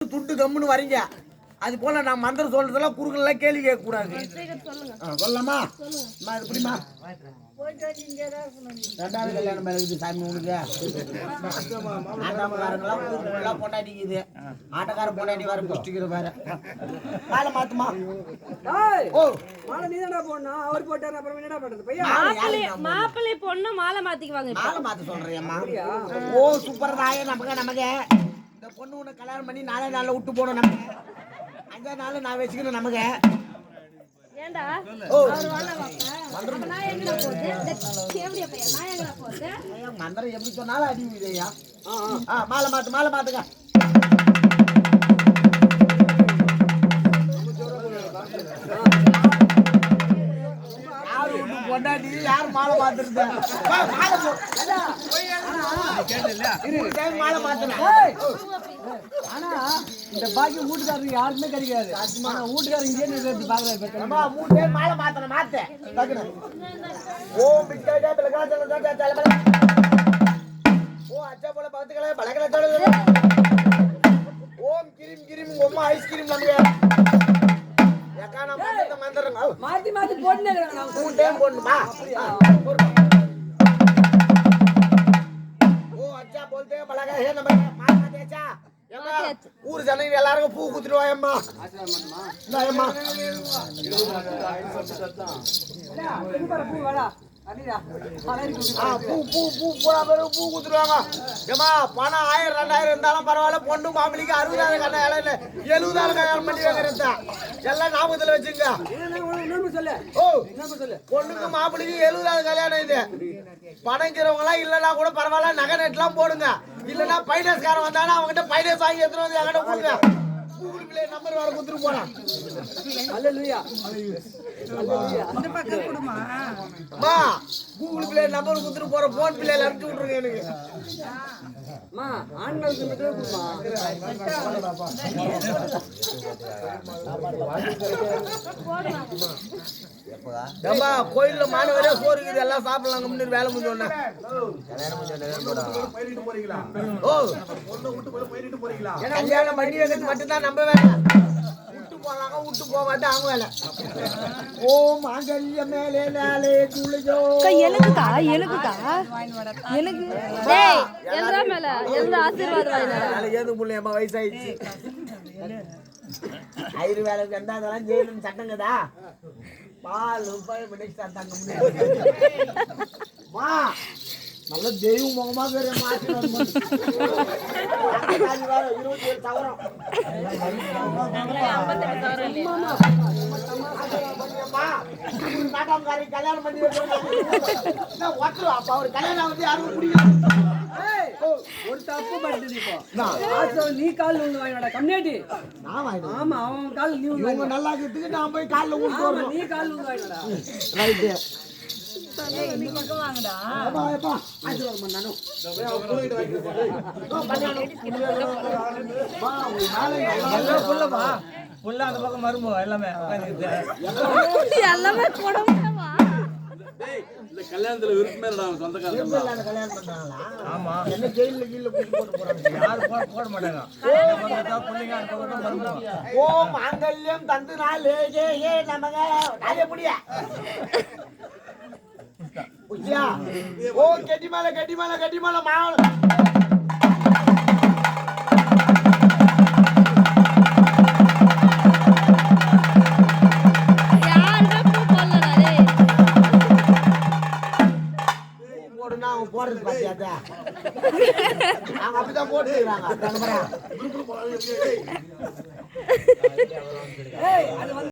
துண்டு கம்முன்னு வரீங்க. அது போல நான் மந்திரம் சொல்றதெல்லாம் குறுக்கெல்லாம் கேள்வி கேட்க கூடாது. சொல்லலாமா? எப்படிமா ரெண்டாவது கல்யாணம் இருக்குது சாமி உனக்கு. ஆட்டாமக்காரங்களாம் பொண்டாட்டிக்குது. ஆட்டக்கார பொண்டாட்டி வர புஷ்டிக்கிற பாரு. மாலை மாத்துமா? ஓ மாலை நீதானா போடணும். அவர் போட்டாரு அப்புறம் என்னடா பண்றது? பையன் மாப்பிள்ளை பொண்ணு மாலை மாத்திக்குவாங்க. மாலை மாத்த சொல்றேம்மா. ஓ சூப்பர் ராயே. நமக்கு இந்த பொண்ணு உன்னை கல்யாணம் பண்ணி 4 நாள்ல விட்டு போனோம். நமக்கு 5 நாள் நான் வச்சுக்கணும். நமக்கு ஏண்டா அவர் வாழ வாப்ப நான் எங்கடா போறது? கேவடியா பையன் நான் எங்கடா போறது? மந்திரம் எப்படி சொன்னாலும் அடி விதையா. மாலை மாத்துங்க. பொண்டாட்டி யார் மாலை மாத்துறது? மாலை மாத்தணும். ஆனா இந்த பாக்கி வீட்டுக்காரருக்கு யாருமே கிடைக்காது. வீட்டுக்காரங்க இங்கே பாக்குறாரு. 3 டைம் மாலை மாத்தணும். ஓம் பிச்சை ஓ அச்சா போல பத்துக்களை பழக்கல. ஓம் கிரிம் உம்மா ஐஸ்கிரீம் நமக்கு மாத்தி போட்டு 3 டைம் போடணுமா? ஓ அச்சா போல்தே பழக ஹே நம்ம மாத்தேச்சா. ஏமா ஊர் ஜனங்க எல்லாரும் பூ குத்துடுவாயம்மா. நாயம்மா பூ வாடா பூ குத்துருவாங்க. ஏமா பணம் 1000 2000 இருந்தாலும் பரவாயில்ல. பொண்ணு மாப்பிளைக்கு 60,000 கல்யாணம் 70,000 கல்யாணம் பண்ணி வைக்கிறதா எல்லாம் ஞாபகத்துல வச்சுங்க. பொண்ணுக்கு மாப்பிளைக்கு 70,000 கல்யாணம். இது பணங்கிறவங்க எல்லாம் இல்லன்னா கூட பரவாயில்ல. நகை நெட்லாம் போடுங்க. இல்லன்னா பைனான்ஸ்காரன் வந்தாலும் அவங்ககிட்ட பைனான்ஸ் வாங்கி எடுத்துட்டு வந்து என்கிட்ட கொடுங்க. கூகுள் பிளே நம்பர் வர கொடுத்துட்டு போறான். அல்லேலூயா அந்த பக்கம் கொடுமா. அம்மா கூகுள் பிளே நம்பர் கொடுத்துட்டு போற போன் பிளேல அனுப்பி விட்டுருங்க எனக்கு. அம்மா ஆண்களுக்கு மட்டும் கொடுமா. ஏப்பா கோயில்ல மானவரே சோறு இருக்குது எல்லாம் சாப்பிடலாம். முன்னாடி வேலை முடிஞ்சோன்னா கல்யாணம் பண்ணி வைக்கிறது மட்டும்தான் நம்ம வேலை. விட்டு போனாங்க விட்டு போக மாட்டேன் அவங்க வேலை. ஓ மாங்கல்ய மேலே நாளே துளியோ எனக்குக்கா எனக்கு டேய் எல்ரா மேல எல்ரா ஆசீர்வாதம் வாங்கினால ஏது புள்ளையம்மா வயசாயிடுச்சு. ஐரு வேலைக்கு வந்தா அதெல்லாம் ஜெயிலுன்னு சட்டங்கதா. பால் மா நல்ல தெய்வம் முகமா பேரு மாற்றி 27,000 கல்யாணம் பண்ணி அப்ப அவர் கல்யாணம் வந்து யாருக்கும் பிடிக்கும். ஒரு தப்பு படுத்து நீ கால் வந்து வாங்கினடா கம்யூனிட்டி. ஆமா அவன் கால் நீ நல்லா இருக்கிறதுக்கு நான் போய் காலில் ஊட்டு. நீ கால் வந்து வாங்கினடா ரைட்டு. அந்த பக்கம் மருமோ எல்லாமே இந்த கல்யாணத்துல விருப்பமே சொந்தக்காரங்க கல்யாணம் பண்றாங்களா? ஆமா என்ன ஜெயில கீழ போட்டு போறாங்க. யாரும் போட மாட்டாங்க. ஓ மாங்கல்யம் தந்து நாளே ஏ நமக நாளே முடியா. ஓ கெட்டிமலை மாவள போடுறது பாத்தியா? அவங்க அப்படிதான் போட்டுக்கிறாங்க.